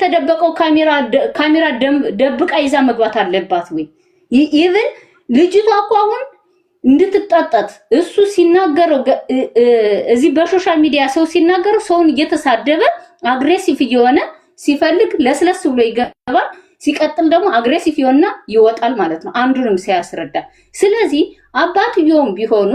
የተደበቀው ካሜራ ደብቃ ይዛ መግባት አለባት ወይ? ኢቭን ልጅቷ እኮ አሁን እንድትጣጣት እሱ ሲናገረው እዚህ በሶሻል ሚዲያ ሰው ሲናገረው ሰውን እየተሳደበ አግሬሲቭ እየሆነ ሲፈልግ ለስለስ ብሎ ይገባል። ሲቀጥል ደግሞ አግሬሲቭ ይሆንና ይወጣል ማለት ነው አንዱንም ሲያስረዳ። ስለዚህ አባትየውም ቢሆኑ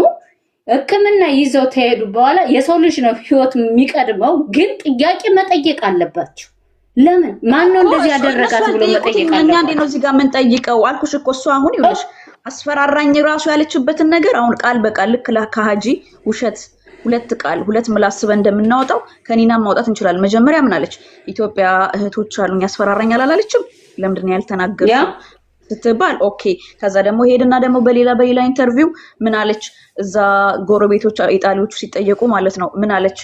ሕክምና ይዘው ተሄዱ በኋላ የሰው ልጅ ነው ህይወት የሚቀድመው፣ ግን ጥያቄ መጠየቅ አለባቸው። ለምን ማን ነው እንደዚህ ያደረጋት ብሎ መጠየቅ አለባቸው። እኛ እንዴ ነው እዚህ ጋር ምን ጠይቀው አልኩሽ እኮ እሱ አሁን ይኸውልሽ አስፈራራኝ ራሱ ያለችበትን ነገር አሁን ቃል በቃል ልክ ለካሃጂ ውሸት ሁለት ምላስ በ እንደምናወጣው ከኒና ማውጣት እንችላለን። መጀመሪያ ምን አለች? ኢትዮጵያ እህቶች አሉኝ ያስፈራራኛል አላለችም? ለምንድን ነው ያልተናገረው ስትባል ኦኬ። ከዛ ደግሞ ሄድና ደግሞ በሌላ ኢንተርቪው ምን አለች? እዛ ጎረቤቶች ኢጣሊያኖቹ ሲጠየቁ ማለት ነው ምን አለች?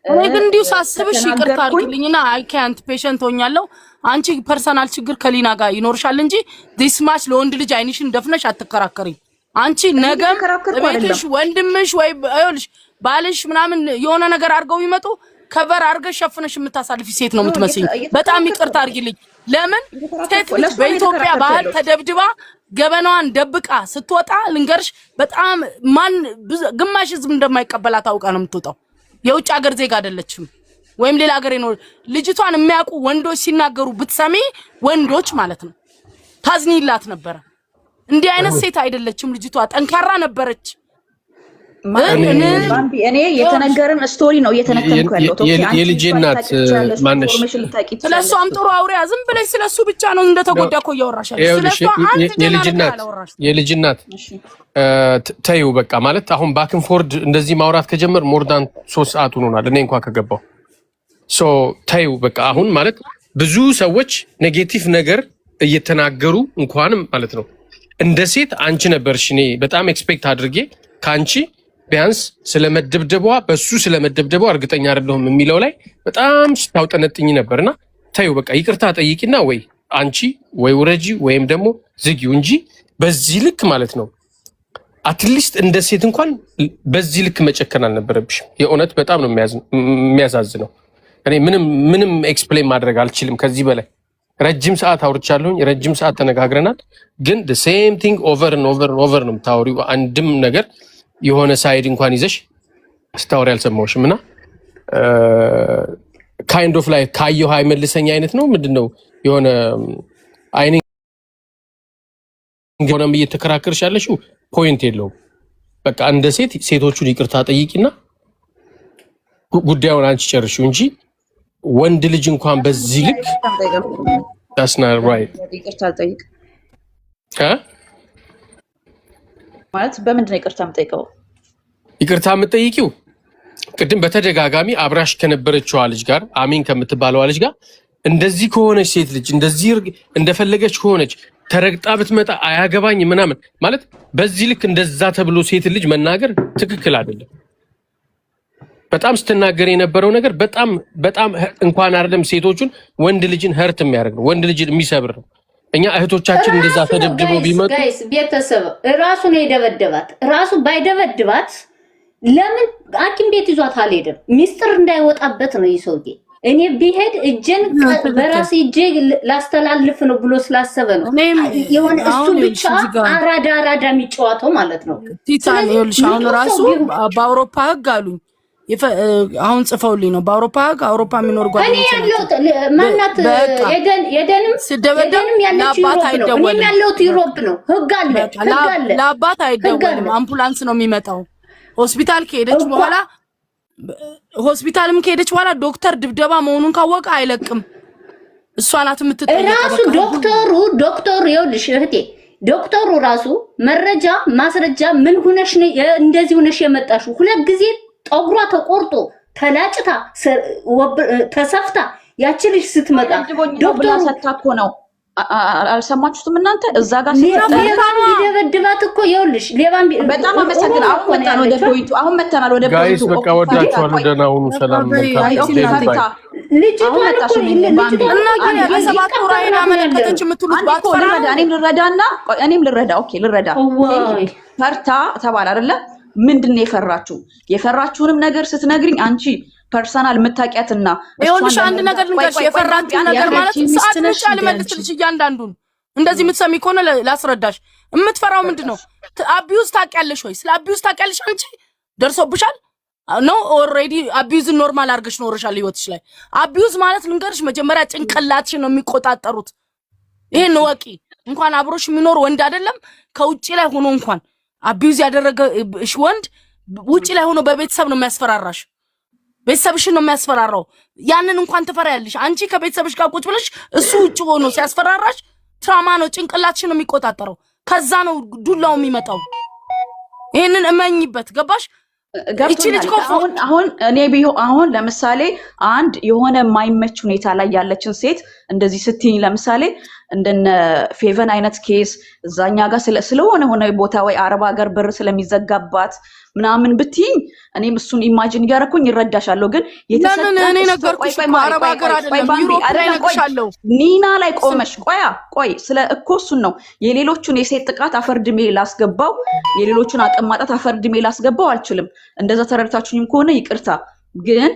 ግን እንዲሁ ሳስብሽ ይቅርታ አድርግልኝና አይ ካንት ፔሸንት ሆኛለሁ። አንቺ ፐርሰናል ችግር ከሊና ጋር ይኖርሻል እንጂ ዲስ ማች ለወንድ ልጅ አይንሽን ደፍነሽ አትከራከሪ። አንቺ ነገም ቤትሽ ወንድምሽ ወይ አይልሽ ባልሽ ምናምን የሆነ ነገር አድርገው ይመጡ ከበር አድርገሽ ሸፍነሽ የምታሳልፊ ሴት ነው የምትመስኝ። በጣም ይቅርታ አድርጊልኝ። ለምን ሴት ልጅ በኢትዮጵያ ባህል ተደብድባ ገበናዋን ደብቃ ስትወጣ ልንገርሽ በጣም ማን ግማሽ ህዝብ እንደማይቀበላት አውቃ ነው የምትወጣው። የውጭ ሀገር ዜጋ አይደለችም ወይም ሌላ ሀገር ነው። ልጅቷን የሚያውቁ ወንዶች ሲናገሩ ብትሰሚ ወንዶች ማለት ነው ታዝኒላት ነበር። እንዲህ አይነት ሴት አይደለችም ልጅቷ፣ ጠንካራ ነበረች። እኔ የተነገረን ስቶሪ ነው እየተነተንኩ ያለው። የልጅ እናት ማነሽ? ስለሷም ጥሩ አውሪያ ዝም ብለሽ ስለሱ ብቻ ነው እንደተጎዳ እኮ እያወራሻል። ስለሷ የልጅ እናት ተይው በቃ ማለት አሁን ባክንፎርድ እንደዚህ ማውራት ከጀመር ሞርዳን 3 ሰዓት ሆኖናል እኔ እንኳን ከገባው። ሶ ተይው በቃ አሁን ማለት ብዙ ሰዎች ኔጌቲቭ ነገር እየተናገሩ እንኳንም ማለት ነው እንደ ሴት አንቺ ነበርሽ እኔ በጣም ኤክስፔክት አድርጌ ካንቺ ቢያንስ ስለመደብደቧ በሱ ስለመደብደቧ እርግጠኛ አይደለሁም የሚለው ላይ በጣም ስታውጠነጥኝ ነበርና ታዩ በቃ ይቅርታ ጠይቂና ወይ አንቺ ወይ ውረጂ ወይም ደግሞ ዝጊው እንጂ በዚህ ልክ ማለት ነው አትሊስት እንደ ሴት እንኳን በዚህ ልክ መጨከን አልነበረብሽም። የእውነት በጣም ነው የሚያሳዝነው። እኔ ምንም ኤክስፕሌን ማድረግ አልችልም ከዚህ በላይ። ረጅም ሰዓት አውርቻለሁኝ፣ ረጅም ሰዓት ተነጋግረናል። ግን the same thing over and over ነው የምታወሪው። አንድም ነገር የሆነ ሳይድ እንኳን ይዘሽ ስታወሪ አልሰማሁሽም። እና ካይንድ ኦፍ ላይ ካየሁ አይመልሰኝ አይነት ነው ምንድነው የሆነ አይኔ ሆነም እየተከራከርሽ ያለሽው ፖይንት የለውም። በቃ እንደ ሴቶቹን ይቅርታ ጠይቂና ጉዳዩን አንቺ ጨርሺው እንጂ ወንድ ልጅ እንኳን በዚህ ልክ that's not right። ይቅርታ ጠይቅ ማለት በምንድን ነው ይቅርታ የምጠይቀው? ይቅርታ የምጠይቂው ቅድም በተደጋጋሚ አብራሽ ከነበረችው ልጅ ጋር አሚን ከምትባለው ልጅ ጋር እንደዚህ ከሆነች ሴት ልጅ እንደዚህ እንደፈለገች ከሆነች ተረግጣ ብትመጣ አያገባኝ ምናምን ማለት በዚህ ልክ እንደዛ ተብሎ ሴት ልጅ መናገር ትክክል አይደለም። በጣም ስትናገር የነበረው ነገር በጣም እንኳን አይደለም ሴቶቹን ወንድ ልጅን ህርት የሚያደርግ ነው፣ ወንድ ልጅን የሚሰብር ነው። እኛ እህቶቻችን እንደዛ ተደብድበው ቢመጡ ቤተሰብ ራሱ ነው የደበደባት። ራሱ ባይደበድባት ለምን ሐኪም ቤት ይዟት አልሄደም? ሚስጥር እንዳይወጣበት ነው ይሰውዬ። እኔ ቢሄድ እጄን በራሴ እጄ ላስተላልፍ ነው ብሎ ስላሰበ ነው የሆነ እሱ ብቻ አራዳ የሚጫወተው ማለት ነው። ቲታን ይልሽ አሁን ራሱ በአውሮፓ ህግ አሉኝ አሁን ጽፈውልኝ ነው በአውሮፓ ህግ አውሮፓ የሚኖር ጓደኞች እኔ ያለሁት ማናት የደንም ያለሁት ዩሮፕ ነው። ህግ አለ ለአባት አይደወልም። አምቡላንስ ነው የሚመጣው። ሆስፒታል ከሄደች በኋላ ሆስፒታልም ከሄደች በኋላ ዶክተር ድብደባ መሆኑን ካወቀ አይለቅም። እሷ ናት የምትጠየቀው። ራሱ ዶክተሩ ይኸውልሽ እህቴ ዶክተሩ ራሱ መረጃ ማስረጃ ምን ሆነሽ ነው እንደዚህ ሆነሽ የመጣሽው? 2 ጊዜ ጠጉሯ ተቆርጦ ተላጭታ ተሰፍታ ያቺ ልጅ ስትመጣ ዶክተር ሰታኮ ነው። አልሰማችሁትም እናንተ? እዛ ጋር ሌባን ቢደበድባት እኮ ይኸውልሽ ሌባን በጣም አመሰግናለሁ። አሁን መተናል ወደ ጋይስ በቃ ወዳችኋለሁ። ደህና ሁኑ። ሰላም እኔም ልረዳ ኦኬ ልረዳ ፈርታ ተባለ አይደለ? ምንድነው የፈራችሁንም ነገር ስትነግሪኝ አንቺ ፐርሰናል የምታውቂያትና ይኸውልሽ አንድ ነገር ልንገርሽ የፈራችሁ ነገር ማለት ሰዓት ብቻ ልመልስልሽ እያንዳንዱን እንደዚህ የምትሰሚ ከሆነ ላስረዳሽ የምትፈራው ምንድነው አቢዩዝ ታውቂያለሽ ወይ ስለ አቢዩዝ ታውቂያለሽ አንቺ ደርሶብሻል ነው ኦሬዲ አቢዩዝ ኖርማል አድርገሽ ኖርሻል ህይወትሽ ላይ አቢዩዝ ማለት ልንገርሽ መጀመሪያ ጭንቅላትሽ ነው የሚቆጣጠሩት ይሄን ወቂ እንኳን አብሮሽ የሚኖር ወንድ አይደለም ከውጪ ላይ ሆኖ እንኳን አቢዩዝ ያደረገሽ ወንድ ውጪ ላይ ሆኖ በቤተሰብ ነው የሚያስፈራራሽ ቤተሰብሽን ነው የሚያስፈራራው ያንን እንኳን ትፈራያለሽ አንቺ ከቤተሰብሽ ጋር ቁጭ ብለሽ እሱ ውጪ ሆኖ ሲያስፈራራሽ ትራማ ነው ጭንቅላትሽ ነው የሚቆጣጠረው ከዛ ነው ዱላው የሚመጣው ይሄንን እመኝበት ገባሽ እቺ ልጅ አሁን እኔ አሁን ለምሳሌ አንድ የሆነ የማይመች ሁኔታ ላይ ያለችን ሴት እንደዚህ ስትኝ ለምሳሌ እንደነ ፌቨን አይነት ኬስ እዛኛ ጋር ስለሆነ ሆነ ቦታ ወይ አረብ ሀገር በር ስለሚዘጋባት ምናምን ብትኝ እኔም እሱን ኢማጂን ያረኩኝ ይረዳሻለሁ ግን የተሰጠን እኔ ነገርኩሽ አረብ ሀገር አይደለም ዩሮፕ ላይ ነገርሻለሁ ኒና ላይ ቆመሽ ቆይ ስለ እኮሱን ነው የሌሎቹን የሴት ጥቃት አፈርድሜ ላስገባው የሌሎቹን አቀማጣት አፈርድሜ ላስገባው አልችልም እንደዛ ተረድታችሁኝም ከሆነ ይቅርታ ግን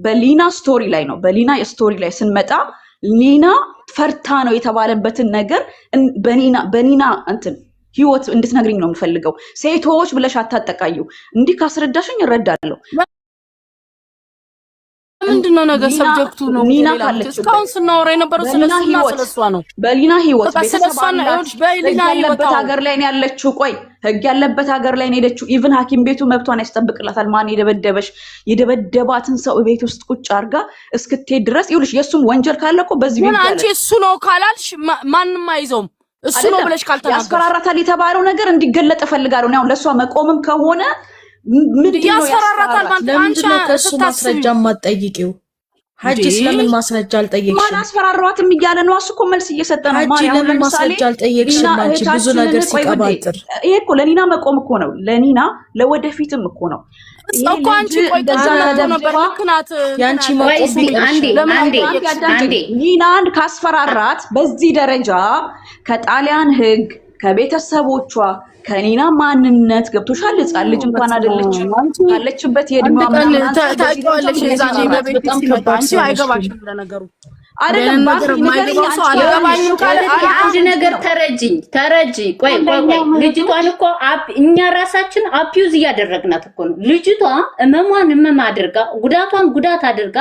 በሊና ስቶሪ ላይ ነው በሊና ስቶሪ ላይ ስንመጣ ሊና ፈርታ ነው የተባለበትን ነገር በኒና እንትን ህይወት እንድትነግሪኝ ነው የምፈልገው ሴቶች ብለሽ አታጠቃዩ እንዲህ ካስረዳሽኝ እረዳለሁ ምንድነው ነገር ሰብጀክቱ ነው ኒና ካለች እስካሁን ስናወራ የነበረው ስለሱና ስለሷ ነው በሊና ህይወት በሊና ያለበት ሀገር ላይ ነው ያለችው ቆይ ህግ ያለበት ሀገር ላይ ነው ሄደችው ኢቭን ሐኪም ቤቱ መብቷን ያስጠብቅላታል ማን የደበደባትን ሰው ቤት ውስጥ ቁጭ አርጋ እስክትሄድ ድረስ ይኸውልሽ የሱም ወንጀል ካለቆ በዚህ ቤት አንቺ እሱ ነው ካላልሽ ማንንም አይዘውም እሱ ነው ብለሽ ካልተናገርሽ ያስፈራራታል የተባለው ነገር እንዲገለጥ ፈልጋለሁ ነው ለሷ መቆምም ከሆነ ምንድነው ያስፈራራታል ማለት አንቺ እሱ ማስረጃ ማጠይቂው ሀጂ ስለምን ማስረጃ አልጠየቅሽም ማን አስፈራራዋትም እያለ ነው እሱ እኮ መልስ እየሰጠ ነው ሀጂ ለምን ማስረጃ አልጠየቅሽም አንቺ ብዙ ነገር ሲቀባጥር ይሄ እኮ ለኒና መቆም እኮ ነው ለኒና ለወደፊትም እኮ ነው እኮ አንቺ ቆይ ነበር ምክንያት ያንቺ መቆም አንዴ ኒና አንድ ካስፈራራት በዚህ ደረጃ ከጣሊያን ህግ ከቤተሰቦቿ ከኒና ማንነት ገብቶሻል ህፃን ልጅ እንኳን አይደለች ካለችበት የድማማ ታውቂዋለሽ የዛኔ በቤት ሲመጣ አይገባሽም ለነገሩ አይደለም አንድ ነገር ተረጂ ቆይ ልጅቷን እኮ እኛ ራሳችን አቢዩዝ እያደረግናት እኮ ነው ልጅቷ እመሟን አድርጋ ጉዳቷን ጉዳት አድርጋ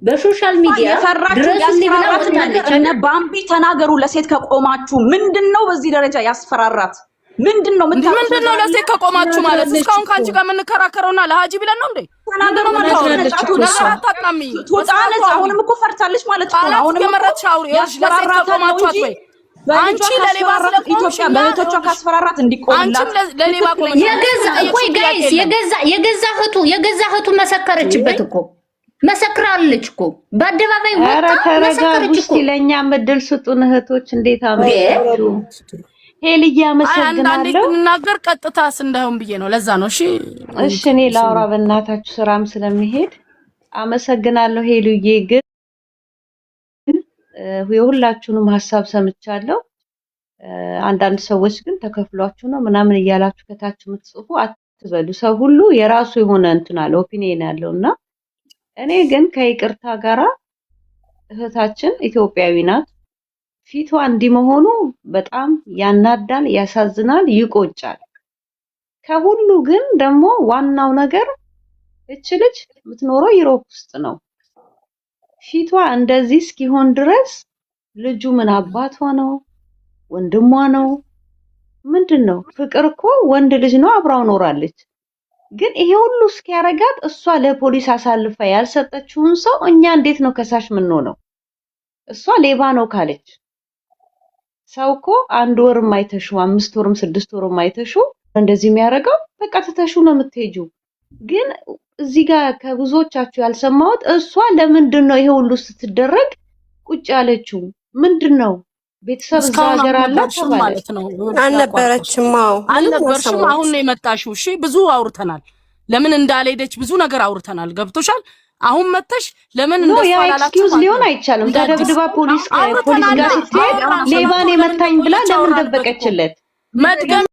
በሶሻል ሚዲያ ድረስ ሊብላውታለች እና ባምቢ ተናገሩ ለሴት ከቆማችሁ ምንድነው በዚህ ደረጃ ያስፈራራት ምንድነው ለሴት ከቆማችሁ ማለት እስካሁን ካንቺ ጋር የምንከራከረውና ለሃጂ ብለን ነው እንዴ ተናገሩ ማለት ነገር አታቃሚ ቶጣለች አሁንም እኮ ፈርታለች ማለት ነው አሁንም የመረጥሽ አውሪ ለሴት ከቆማችሁ አትበይ አንቺ ለሌባ ኢትዮጵያ በእህቶቿ ካስፈራራት እንዲቆምላት አንቺ ለሌባ ቆመሽ የገዛ እህቱ መሰከረችበት እኮ መሰክራለች እኮ በአደባባይ ወጣ መሰከረች እኮ ለኛ ምድል ስጡን እህቶች እንዴት አመጣችሁ ሄልያ መሰግናለሁ አንዴ እንናገር ቀጥታስ እንዳይሆን ብዬ ነው ለዛ ነው እሺ እኔ ላውራ በእናታችሁ ስራም ስለሚሄድ አመሰግናለሁ ሄልዬ ግን የሁላችሁንም ሐሳብ ሰምቻለሁ አንዳንድ ሰዎች ግን ተከፍሏችሁ ነው ምናምን እያላችሁ ከታች የምትጽፉ አትበሉ ሰው ሁሉ የራሱ የሆነ እንትን አለ ኦፒኒየን ያለውና እኔ ግን ከይቅርታ ጋራ እህታችን ኢትዮጵያዊ ናት ፊቷ እንዲመሆኑ በጣም ያናዳል ያሳዝናል ይቆጫል ከሁሉ ግን ደግሞ ዋናው ነገር እቺ ልጅ የምትኖረው ዩሮፕ ውስጥ ነው ፊቷ እንደዚህ እስኪሆን ድረስ ልጁ ምን አባቷ ነው ወንድሟ ነው ምንድነው ፍቅር እኮ ወንድ ልጅ ነው አብራው ኖራለች ግን ይሄ ሁሉ እስኪያረጋት እሷ ለፖሊስ አሳልፋ ያልሰጠችውን ሰው እኛ እንዴት ነው ከሳሽ ምን ነው እሷ ሌባ ነው ካለች ሰው እኮ አንድ ወር ማይተሹ 5 ወርም 6 ወርም ማይተሹ እንደዚህ የሚያረጋው በቃ ተተሹ ነው የምትሄጂው ግን እዚህ ጋር ከብዙዎቻችሁ ያልሰማሁት እሷ ለምንድነው ይሄ ሁሉ ስትደረግ ቁጭ ያለችው ምንድነው ቤተሰብ ዛገር አላት ማለት ነው አልነበረችም አሁን ነው የመጣሽው እሺ ብዙ አውርተናል ለምን እንዳልሄደች ብዙ ነገር አውርተናል ገብቶሻል አሁን መተሽ ለምን እንደስፋላላችሁ ኤክስኪውዝ ሊሆን አይቻልም ተደብድባ ፖሊስ ጋር ስትሄድ ሌባን የመታኝ ብላ ለምን ደበቀችለት መድገም